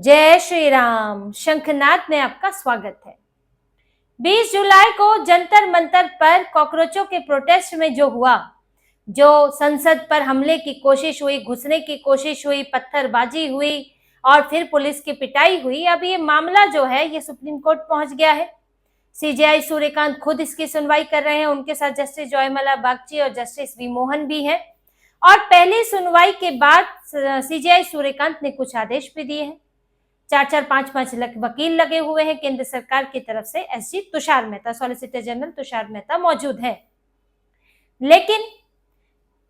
जय श्री राम। शंखनाद में आपका स्वागत है। 20 जुलाई को जंतर मंतर पर कॉकरोचों के प्रोटेस्ट में जो हुआ, जो संसद पर हमले की कोशिश हुई, घुसने की कोशिश हुई, पत्थरबाजी हुई और फिर पुलिस की पिटाई हुई, अब ये मामला जो है ये सुप्रीम कोर्ट पहुंच गया है। सीजेआई सूर्यकांत खुद इसकी सुनवाई कर रहे हैं। उनके साथ जस्टिस जॉयमाला बागची और जस्टिस वी मोहन भी हैं। और पहली सुनवाई के बाद सीजेआई सूर्यकांत ने कुछ आदेश भी दिए हैं। 4-4, 5-5 वकील लगे हुए हैं केंद्र सरकार की तरफ से। SG Tushar Mehta, solicitor general Tushar Mehta मौजूद है। लेकिन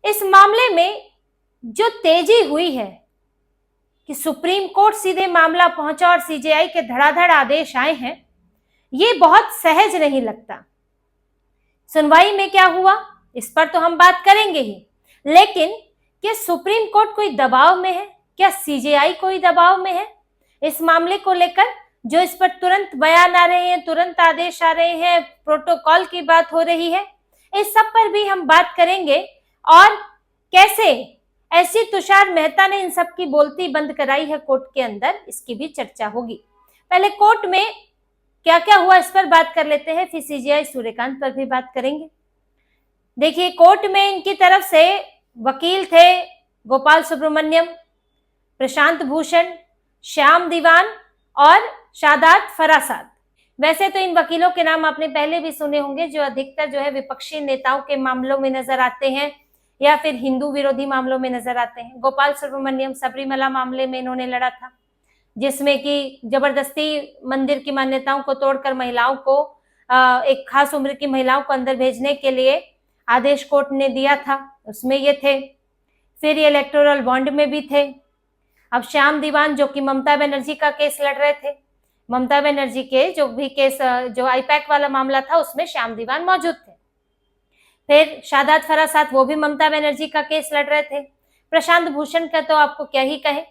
इस मामले में जो तेजी हुई है कि सुप्रीम कोर्ट सीधे मामला पहुंचा और सीजेआई के धड़ाधड़ आदेश आए हैं, ये बहुत सहज नहीं लगता। सुनवाई में क्या हुआ इस पर तो हम बात करेंगे ही, लेकिन क्या सुप्रीम कोर्ट कोई दबाव में है? क्या सीजेआई कोई दबाव में है इस मामले को लेकर? जो इस पर तुरंत बयान आ रहे हैं, तुरंत आदेश आ रहे हैं, प्रोटोकॉल की बात हो रही है, इस सब पर भी हम बात करेंगे। और कैसे एसजी तुषार मेहता ने इन सब की बोलती बंद कराई है कोर्ट के अंदर, इसकी भी चर्चा होगी। पहले कोर्ट में क्या क्या हुआ इस पर बात कर लेते हैं, फिर सीजेआई सूर्यकांत पर भी बात करेंगे। देखिए, कोर्ट में इनकी तरफ से वकील थे गोपाल सुब्रमण्यम, प्रशांत भूषण, श्याम दीवान और शादात फरासात। वैसे तो इन वकीलों के नाम आपने पहले भी सुने होंगे, जो अधिकतर जो है विपक्षी नेताओं के मामलों में नजर आते हैं या फिर हिंदू विरोधी मामलों में नजर आते हैं। गोपाल सुब्रमण्यम सबरीमला मामले में इन्होंने लड़ा था, जिसमें कि जबरदस्ती मंदिर की मान्यताओं को तोड़कर महिलाओं को, एक खास उम्र की महिलाओं को अंदर भेजने के लिए आदेश कोर्ट ने दिया था, उसमें ये थे। फिर ये इलेक्टोरल बॉन्ड में भी थे। अब श्याम दीवान जो कि ममता बनर्जी का केस लड़ रहे थे, ममता बनर्जी के जो भी केस, जो आईपैक वाला मामला था, उसमें श्याम दीवान मौजूद थे। फिर शादात फरासात, वो भी ममता बनर्जी का केस लड़ रहे थे। प्रशांत भूषण का तो आपको क्या ही कहे,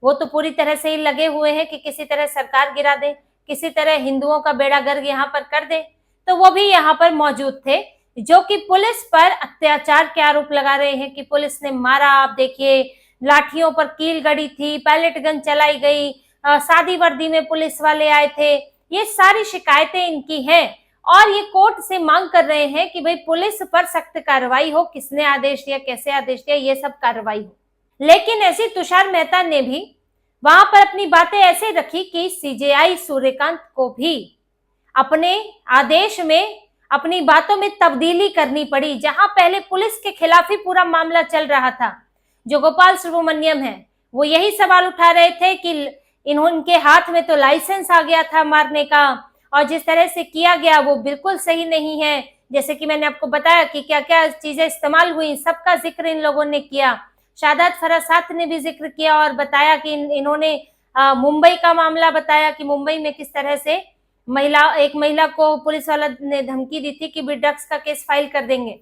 वो तो पूरी तरह से ही लगे हुए हैं कि किसी तरह सरकार गिरा दे, किसी तरह हिंदुओं का बेड़ा गर्क यहाँ पर कर दे। तो वो भी यहाँ पर मौजूद थे, जो कि पुलिस पर अत्याचार के आरोप लगा रहे हैं कि पुलिस ने मारा। आप देखिए, लाठियों पर कील गड़ी थी, पैलेट गन चलाई गई, सादी वर्दी में पुलिस वाले आए थे। ये सारी शिकायतें इनकी हैं और ये कोर्ट से मांग कर रहे हैं कि भाई पुलिस पर सख्त कार्रवाई हो, किसने आदेश दिया, कैसे आदेश दिया, ये सब कार्रवाई हो। लेकिन ऐसी तुषार मेहता ने भी वहां पर अपनी बातें ऐसे रखी कि सीजेआई सूर्यकांत को भी अपने आदेश में अपनी बातों में तब्दीली करनी पड़ी। जहां पहले पुलिस के खिलाफ ही पूरा मामला चल रहा था, जो गोपाल सुब्रमण्यम है वो यही सवाल उठा रहे थे कि इनके हाथ में तो लाइसेंस आ गया था मारने का, और जिस तरह से किया गया वो बिल्कुल सही नहीं है। जैसे कि मैंने आपको बताया कि क्या क्या चीजें इस्तेमाल हुई, सबका जिक्र इन लोगों ने किया। शादात फरासात ने भी जिक्र किया और बताया कि इन्होंने मुंबई का मामला बताया कि मुंबई में किस तरह से एक महिला को पुलिस वाला ने धमकी दी थी कि भी ड्रग्स का केस फाइल कर देंगे,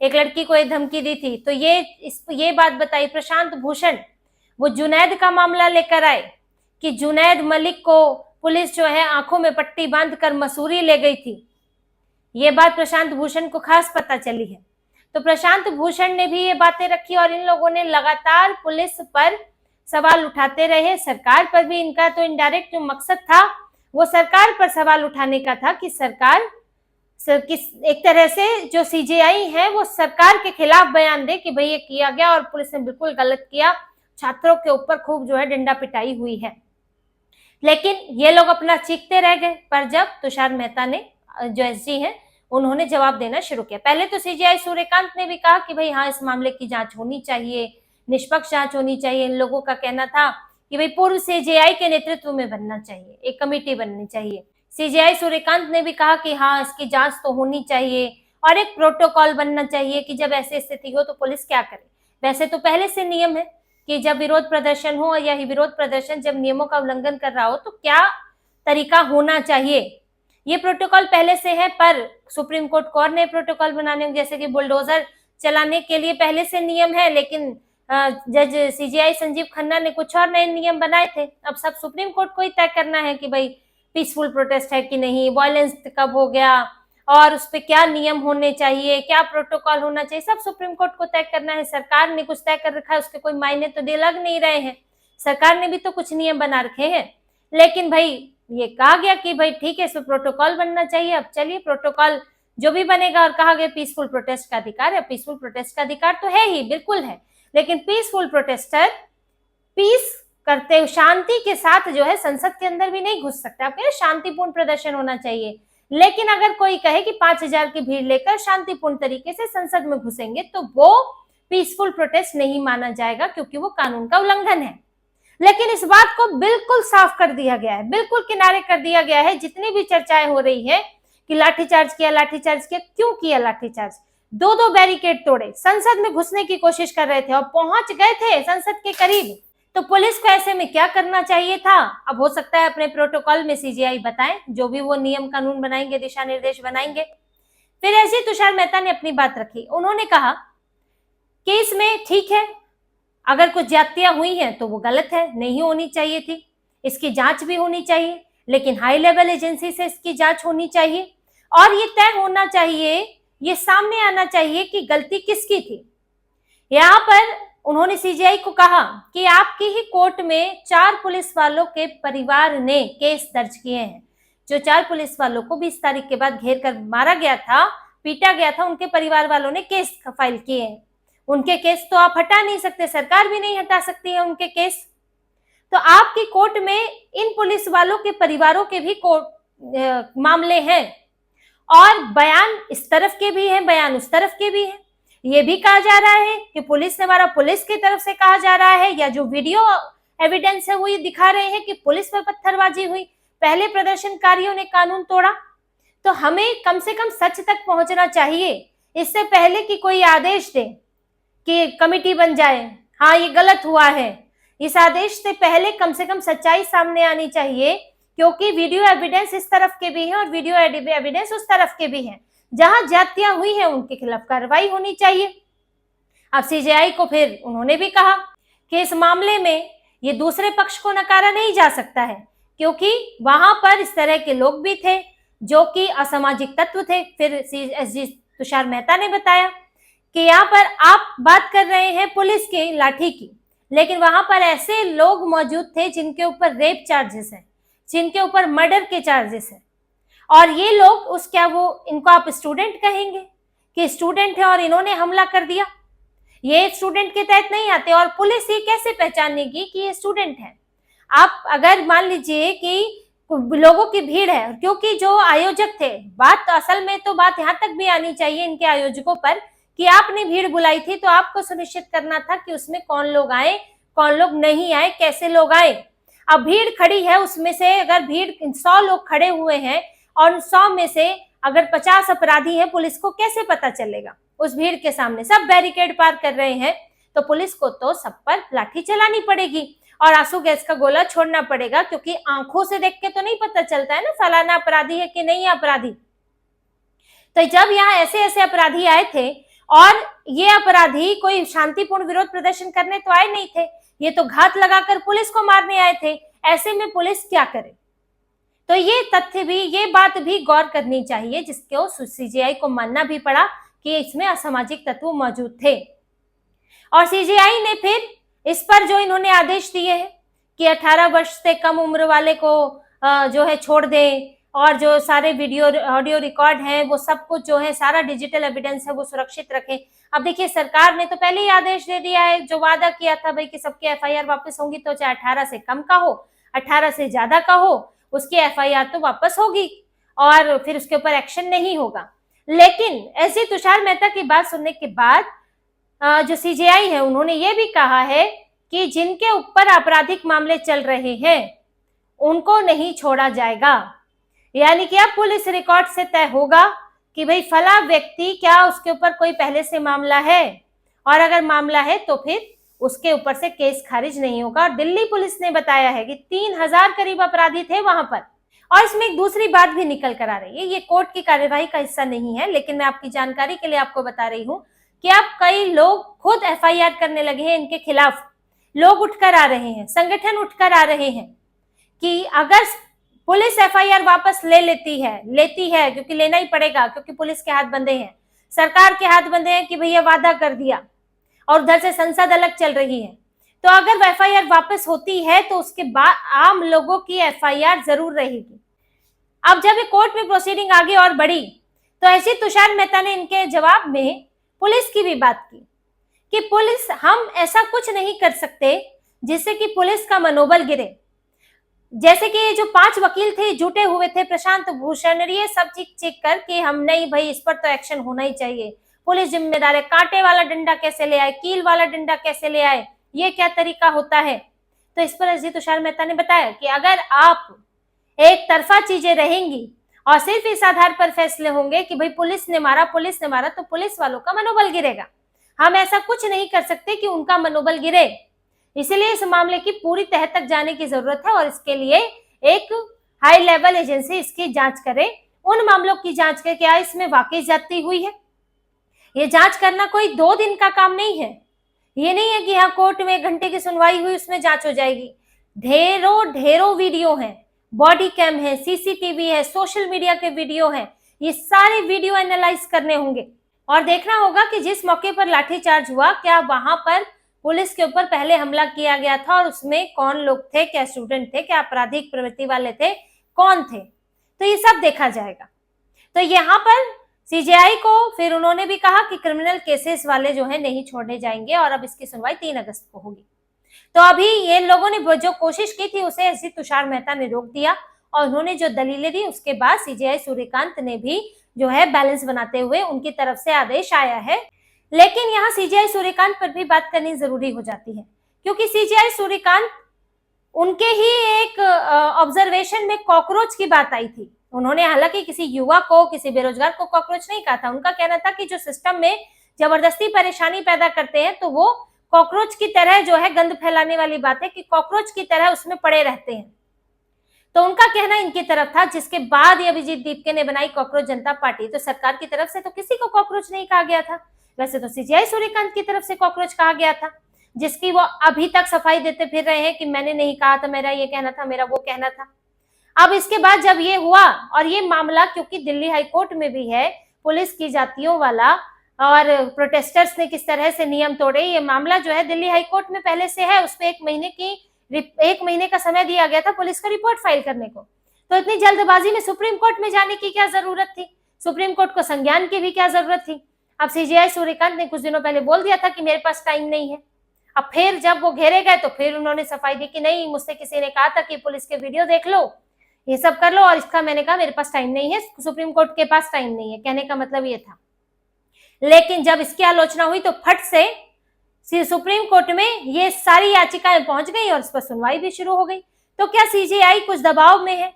एक लड़की को एक धमकी दी थी। तो ये बात बताई। प्रशांत भूषण वो जुनैद का मामला लेकर आए कि जुनैद मलिक को पुलिस जो है आंखों में पट्टी बांधकर मसूरी ले गई थी। ये बात प्रशांत भूषण को खास पता चली है। तो प्रशांत भूषण ने भी ये बातें रखी और इन लोगों ने लगातार पुलिस पर सवाल उठाते रहे। सरकार पर भी इनका तो इनडायरेक्ट जो मकसद था वो सरकार पर सवाल उठाने का था कि सरकार एक तरह से जो सीजेआई है वो सरकार के खिलाफ बयान दे कि भाई ये किया गया और पुलिस ने बिल्कुल गलत किया, छात्रों के ऊपर खूब जो है डंडा पिटाई हुई है। लेकिन ये लोग अपना चीखते रह गए। पर जब तुषार मेहता ने, जो एसजी हैं, उन्होंने जवाब देना शुरू किया। पहले तो सीजेआई सूर्यकांत ने भी कहा कि भाई हाँ, इस मामले की जांच होनी चाहिए, निष्पक्ष जांच होनी चाहिए। इन लोगों का कहना था कि भाई पूर्व सीजेआई के नेतृत्व में बनना चाहिए, एक कमेटी बननी चाहिए। सीजेआई सूर्यकांत ने भी कहा कि हाँ, इसकी जांच तो होनी चाहिए और एक प्रोटोकॉल बनना चाहिए कि जब ऐसी स्थिति हो तो पुलिस क्या करे। वैसे तो पहले से नियम है कि जब विरोध प्रदर्शन हो या विरोध प्रदर्शन जब नियमों का उल्लंघन कर रहा हो तो क्या तरीका होना चाहिए, ये प्रोटोकॉल पहले से है। पर सुप्रीम कोर्ट को और नए प्रोटोकॉल बनाने होंगे, जैसे कि बुलडोजर चलाने के लिए पहले से नियम है, लेकिन जज सीजेआई संजीव खन्ना ने कुछ और नए नियम बनाए थे। अब सब सुप्रीम कोर्ट को ही तय करना है कि भाई पीसफुल प्रोटेस्ट है कि नहीं, वायलेंस कब हो गया और उस पर क्या नियम होने चाहिए, क्या प्रोटोकॉल होना चाहिए, सब सुप्रीम कोर्ट को तय करना है। सरकार ने कुछ तय कर रखा है, उसके कोई मायने तो लग नहीं रहे हैं। सरकार ने भी तो कुछ नियम बना रखे हैं। लेकिन भाई ये कहा गया कि भाई ठीक है, इसमें प्रोटोकॉल बनना चाहिए। अब चलिए प्रोटोकॉल जो भी बनेगा, और कहा गया पीसफुल प्रोटेस्ट का अधिकार है। पीसफुल प्रोटेस्ट का अधिकार तो है ही, बिल्कुल है, लेकिन पीसफुल प्रोटेस्टर पीस करते शांति के साथ जो है संसद के अंदर भी नहीं घुस सकते। आपके शांतिपूर्ण प्रदर्शन होना चाहिए। लेकिन अगर कोई कहे कि 5,000 की भीड़ लेकर शांतिपूर्ण तरीके से संसद में घुसेंगे तो वो पीसफुल प्रोटेस्ट नहीं माना जाएगा, क्योंकि वो कानून का उल्लंघन है। लेकिन इस बात को बिल्कुल साफ कर दिया गया है, बिल्कुल किनारे कर दिया गया है। जितनी भी चर्चाएं हो रही है कि लाठीचार्ज किया, लाठीचार्ज किया, क्यों किया लाठीचार्ज? दो बैरिकेड तोड़े, संसद में घुसने की कोशिश कर रहे थे और पहुंच गए थे संसद के करीब। तो पुलिस को ऐसे में क्या करना चाहिए था? अब हो सकता है अपने प्रोटोकॉल में सीजेआई बताएं, जो भी वो नियम कानून बनाएंगे, दिशा निर्देश बनाएंगे। फिर ऐसे तुषार मेहता ने अपनी बात रखी। उन्होंने कहा कि इसमें ठीक है, अगर कुछ ज्यादतियां हुई हैं तो वो गलत है, नहीं होनी चाहिए थी, इसकी जांच भी होनी चाहिए, लेकिन हाई लेवल एजेंसी से इसकी जांच होनी चाहिए और ये तय होना चाहिए, ये सामने आना चाहिए कि गलती किसकी थी। यहाँ पर उन्होंने सीजीआई को कहा कि आपकी ही कोर्ट में 4 पुलिस वालों के परिवार ने केस दर्ज किए हैं। जो 4 पुलिस वालों को 20 तारीख के बाद घेर कर मारा गया था, पीटा गया था, उनके परिवार वालों ने केस फाइल किए हैं। उनके केस तो आप हटा नहीं सकते, सरकार भी नहीं हटा सकती है उनके केस। तो आपकी कोर्ट में इन पुलिस वालों के परिवारों के भी मामले हैं और बयान इस तरफ के भी हैं, बयान उस तरफ के भी हैं। ये भी कहा जा रहा है कि पुलिस ने मारा, पुलिस की तरफ से कहा जा रहा है, या जो वीडियो एविडेंस है वो ये दिखा रहे हैं कि पुलिस पर पत्थरबाजी हुई, पहले प्रदर्शनकारियों ने कानून तोड़ा। तो हमें कम से कम सच तक पहुंचना चाहिए, इससे पहले कि कोई आदेश दे कि कमिटी बन जाए, हाँ ये गलत हुआ है। इस आदेश से पहले कम से कम सच्चाई सामने आनी चाहिए, क्योंकि वीडियो एविडेंस इस तरफ के भी हैं और वीडियो एविडेंस उस तरफ के भी हैं। जहां ज्यादतियां हुई हैं उनके खिलाफ कार्रवाई होनी चाहिए। अब सीजेआई को फिर उन्होंने भी कहा कि इस मामले में ये दूसरे पक्ष को नकारा नहीं जा सकता है, क्योंकि वहां पर इस तरह के लोग भी थे जो कि असामाजिक तत्व थे। फिर एसजी तुषार मेहता ने बताया कि यहाँ पर आप बात कर रहे हैं पुलिस की लाठी की, लेकिन वहां पर ऐसे लोग मौजूद थे जिनके ऊपर रेप चार्जेस हैं, जिनके ऊपर मर्डर के चार्जेस हैं, और ये लोग इनको आप स्टूडेंट कहेंगे कि स्टूडेंट है और इन्होंने हमला कर दिया? ये स्टूडेंट के तहत नहीं आते। और पुलिस ये कैसे पहचानेगी कि ये स्टूडेंट है? आप अगर मान लीजिए कि लोगों की भीड़ है, क्योंकि जो आयोजक थे, असल में तो बात यहाँ तक भी आनी चाहिए इनके आयोजकों पर कि आपने भीड़ बुलाई थी तो आपको सुनिश्चित करना था कि उसमें कौन लोग आए, कौन लोग नहीं आए, कैसे लोग आए। अब भीड़ खड़ी है, उसमें से अगर भीड़ 100 लोग खड़े हुए हैं और 100 में से अगर 50 अपराधी हैं, पुलिस को कैसे पता चलेगा? उस भीड़ के सामने सब बैरिकेड पार कर रहे हैं, तो पुलिस को तो सब पर लाठी चलानी पड़ेगी और आंसू गैस का गोला छोड़ना पड़ेगा, क्योंकि आंखों से देख के तो नहीं पता चलता है ना फलाना अपराधी है कि नहीं अपराधी। तो जब यहाँ ऐसे ऐसे अपराधी आए थे और ये अपराधी कोई शांतिपूर्ण विरोध प्रदर्शन करने तो आए नहीं थे, ये तो घात लगाकर पुलिस को मारने आए थे। ऐसे में पुलिस क्या करे? तो ये तथ्य भी, ये बात भी गौर करनी चाहिए, जिसको सीजीआई को मानना भी पड़ा कि इसमें असामाजिक तत्व मौजूद थे। और सीजीआई ने फिर इस पर जो इन्होंने आदेश दिए हैं कि 18 वर्ष से कम उम्र वाले को जो है छोड़ दें, और जो सारे वीडियो ऑडियो रिकॉर्ड हैं वो सब कुछ जो है सारा डिजिटल एविडेंस है वो सुरक्षित रखें। अब देखिए, सरकार ने तो पहले ही आदेश दे दिया है, जो वादा किया था भाई कि सबकी एफआईआर वापस होंगी, तो चाहे 18 से कम का हो, 18 से ज्यादा का हो, उसकी एफआईआर तो वापस होगी और फिर उसके ऊपर एक्शन नहीं होगा। लेकिन ऐसी तुषार मेहता की बात सुनने के बाद जो सीजीआई है उन्होंने ये भी कहा है कि जिनके ऊपर आपराधिक मामले चल रहे हैं उनको नहीं छोड़ा जाएगा। यानी कि अब पुलिस रिकॉर्ड से तय होगा कि भाई फला व्यक्ति, क्या उसके ऊपर कोई पहले से मामला है, और अगर मामला है तो फिर उसके ऊपर से केस खारिज नहीं होगा। और दिल्ली पुलिस ने बताया है कि 3000 करीब अपराधी थे वहां पर। और इसमें एक दूसरी बात भी निकल कर आ रही है, ये कोर्ट की कार्यवाही का हिस्सा नहीं है, लेकिन मैं आपकी जानकारी के लिए आपको बता रही हूँ कि अब कई लोग खुद एफआईआर करने लगे हैं इनके खिलाफ। लोग उठकर आ रहे हैं, संगठन उठकर आ रहे हैं कि अगर पुलिस एफआईआर वापस लेती है, क्योंकि लेना ही पड़ेगा, क्योंकि पुलिस के हाथ बंधे हैं, सरकार के हाथ बंधे हैं कि भैया वादा कर दिया, और उधर से संसद अलग चल रही है। तो अगर एफआईआर वापस होती है तो उसके बाद आम लोगों की एफआईआर जरूर रहेगी। अब जब ये कोर्ट में प्रोसीडिंग आगे और बढ़ी तो ऐसे तुषार मेहता ने इनके जवाब में पुलिस की भी बात की कि पुलिस, हम ऐसा कुछ नहीं कर सकते जिससे कि पुलिस का मनोबल गिरे। जैसे कि ये जो 5 वकील थे जुटे हुए थे, प्रशांत भूषण, ये सब चीख चीख कर कि हम नहीं भाई, इस पर तो एक्शन होना ही चाहिए, पुलिस जिम्मेदार है, कांटे वाला डंडा कैसे ले आए, कील वाला डंडा कैसे ले आए, ये क्या तरीका होता है। तो इस पर अजीत तुषार मेहता ने बताया कि अगर आप एक तरफा चीजें रहेंगी और सिर्फ इस आधार पर फैसले होंगे कि भाई पुलिस ने मारा, तो पुलिस वालों का मनोबल गिरेगा। हम ऐसा कुछ नहीं कर सकते कि उनका मनोबल गिरे, इसलिए इस मामले की पूरी तह तक जाने की जरूरत है और इसके लिए एक हाई लेवल एजेंसी इसकी जांच करे, उन मामलों की जांच करे क्या इसमें वाकई ज्यादती हुई है। ये जांच करना कोई 2 दिन का काम नहीं है, ये नहीं है कि यहाँ कोर्ट में 1 घंटे की सुनवाई हुई उसमें जांच हो जाएगी। ढेरों वीडियो हैं, बॉडी कैम है, सीसीटीवी है, सोशल मीडिया के वीडियो हैं, ये सारे वीडियो एनालाइज करने होंगे और देखना होगा कि जिस मौके पर लाठीचार्ज हुआ क्या वहां पर पुलिस के ऊपर पहले हमला किया गया था और उसमें कौन लोग थे, क्या स्टूडेंट थे, क्या आपराधिक प्रवृत्ति वाले थे, कौन थे, तो ये सब देखा जाएगा। तो यहाँ पर सीजेआई को फिर उन्होंने भी कहा कि क्रिमिनल केसेस वाले जो है नहीं छोड़ने जाएंगे और अब इसकी सुनवाई 3 अगस्त को होगी। तो अभी ये लोगों ने जो कोशिश की थी उसे ऐसी तुषार मेहता ने रोक दिया और उन्होंने जो दलीलें दी उसके बाद सीजेआई सूर्यकांत ने भी जो है बैलेंस बनाते हुए उनकी तरफ से आदेश आया है। लेकिन यहाँ सीजेआई सूर्यकांत पर भी बात करनी जरूरी हो जाती है क्योंकि सीजेआई सूर्यकांत, उनके ही एक ऑब्जर्वेशन में कॉकरोच की बात आई थी। उन्होंने हालांकि किसी युवा को, किसी बेरोजगार को कॉकरोच नहीं कहा था, उनका कहना था कि जो सिस्टम में जबरदस्ती परेशानी पैदा करते हैं तो वो कॉकरोच की तरह जो है, गंद फैलाने वाली बात है कि कॉकरोच की तरह उसमें पड़े रहते हैं। तो उनका कहना इनकी तरफ था, जिसके बाद ये अभिजीत दीपके ने बनाई कॉकरोच जनता पार्टी। तो सरकार की तरफ से तो किसी को कॉकरोच नहीं कहा गया था, वैसे तो सीजेआई सूर्यकांत की तरफ से कॉकरोच कहा गया था, जिसकी वो अभी तक सफाई देते फिर रहे हैं कि मैंने नहीं कहा था, मेरा ये कहना था, मेरा वो कहना था। अब इसके बाद जब ये हुआ और ये मामला क्योंकि दिल्ली हाईकोर्ट में भी है, पुलिस की जातियों वाला और प्रोटेस्टर्स ने किस तरह से नियम तोड़े, ये मामला जो है दिल्ली हाईकोर्ट में पहले से है, उस पर 1 महीने का समय दिया गया था पुलिस को रिपोर्ट फाइल करने को। तो इतनी जल्दबाजी में सुप्रीम कोर्ट में जाने की क्या जरूरत थी, सुप्रीम कोर्ट को संज्ञान की भी क्या जरूरत थी। अब सीजेआई सूर्यकांत ने कुछ दिनों पहले बोल दिया था कि मेरे पास टाइम नहीं है। अब फिर जब वो घेरे गए तो फिर उन्होंने सफाई दी कि नहीं, मुझसे किसी ने कहा था कि पुलिस के वीडियो देख लो, ये सब कर लो, और इसका मैंने कहा मेरे पास टाइम नहीं है, सुप्रीम कोर्ट के पास टाइम नहीं है, कहने का मतलब ये था। लेकिन जब इसकी आलोचना हुई तो फट से सुप्रीम कोर्ट में ये सारी याचिकाएं पहुंच गई और इस पर सुनवाई भी शुरू हो गई। तो क्या सीजेआई कुछ दबाव में है,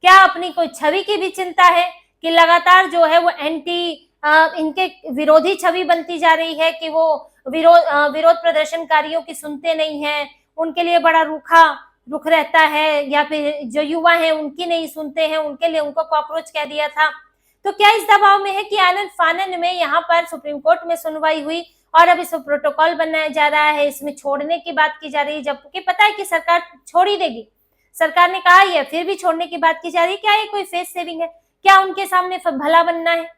क्या अपनी कोई छवि की भी चिंता है कि लगातार जो है वो इनके विरोधी छवि बनती जा रही है कि वो विरोध प्रदर्शनकारियों की सुनते नहीं है, उनके लिए बड़ा रुख रहता है, या फिर जो युवा हैं उनकी नहीं सुनते हैं, उनके लिए उनको कॉकरोच कह दिया था। तो क्या इस दबाव में है कि आनन फानन में यहाँ पर सुप्रीम कोर्ट में सुनवाई हुई और अब इसमें प्रोटोकॉल बनाया जा रहा है, इसमें छोड़ने की बात की जा रही है, जबकि पता है कि सरकार छोड़ ही देगी, सरकार ने कहा ही है, फिर भी छोड़ने की बात की जा रही है। क्या ये कोई फेस सेविंग है, क्या उनके सामने भला बनना है?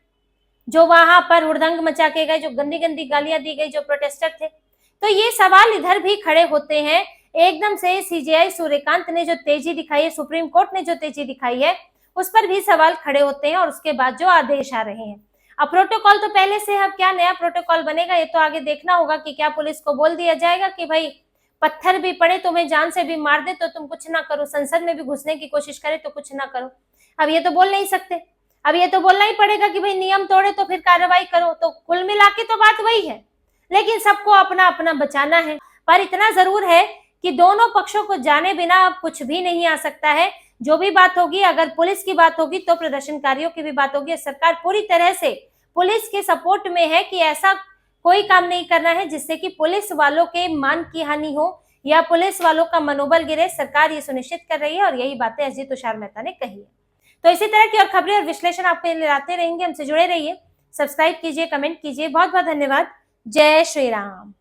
जो वहां पर हुड़दंग मचा के गए, जो गंदी गंदी गालियां दी गई जो प्रोटेस्टर थे, तो ये सवाल इधर भी खड़े होते हैं। एकदम से सीजेआई सूर्यकांत ने जो तेजी दिखाई है, सुप्रीम कोर्ट ने जो तेजी दिखाई है, उस पर भी सवाल खड़े होते हैं और उसके बाद जो आदेश आ रहे हैं। अब प्रोटोकॉल तो पहले से, अब क्या नया प्रोटोकॉल बनेगा ये तो आगे देखना होगा कि क्या पुलिस को बोल दिया जाएगा कि भाई पत्थर भी पड़े, तुम्हें जान से भी मार दे तो तुम कुछ ना करो, संसद में भी घुसने की कोशिश करे तो कुछ ना करो। अब ये तो बोल नहीं सकते, अब ये तो बोलना ही पड़ेगा कि भाई नियम तोड़े तो फिर कार्रवाई करो। तो कुल मिला के तो बात वही है, लेकिन सबको अपना अपना बचाना है। पर इतना जरूर है कि दोनों पक्षों को जाने बिना अब कुछ भी नहीं आ सकता है। जो भी बात होगी, अगर पुलिस की बात होगी तो प्रदर्शनकारियों की भी बात होगी। सरकार पूरी तरह से पुलिस के सपोर्ट में है कि ऐसा कोई काम नहीं करना है जिससे कि पुलिस वालों के मान की हानि हो या पुलिस वालों का मनोबल गिरे। सरकार ये सुनिश्चित कर रही है और यही बातें अजीत तुषार मेहता ने कही है। तो इसी तरह की और खबरें और विश्लेषण आपके लिए लाते रहेंगे, हमसे जुड़े रहिए, सब्सक्राइब कीजिए, कमेंट कीजिए। बहुत बहुत धन्यवाद। जय श्री राम।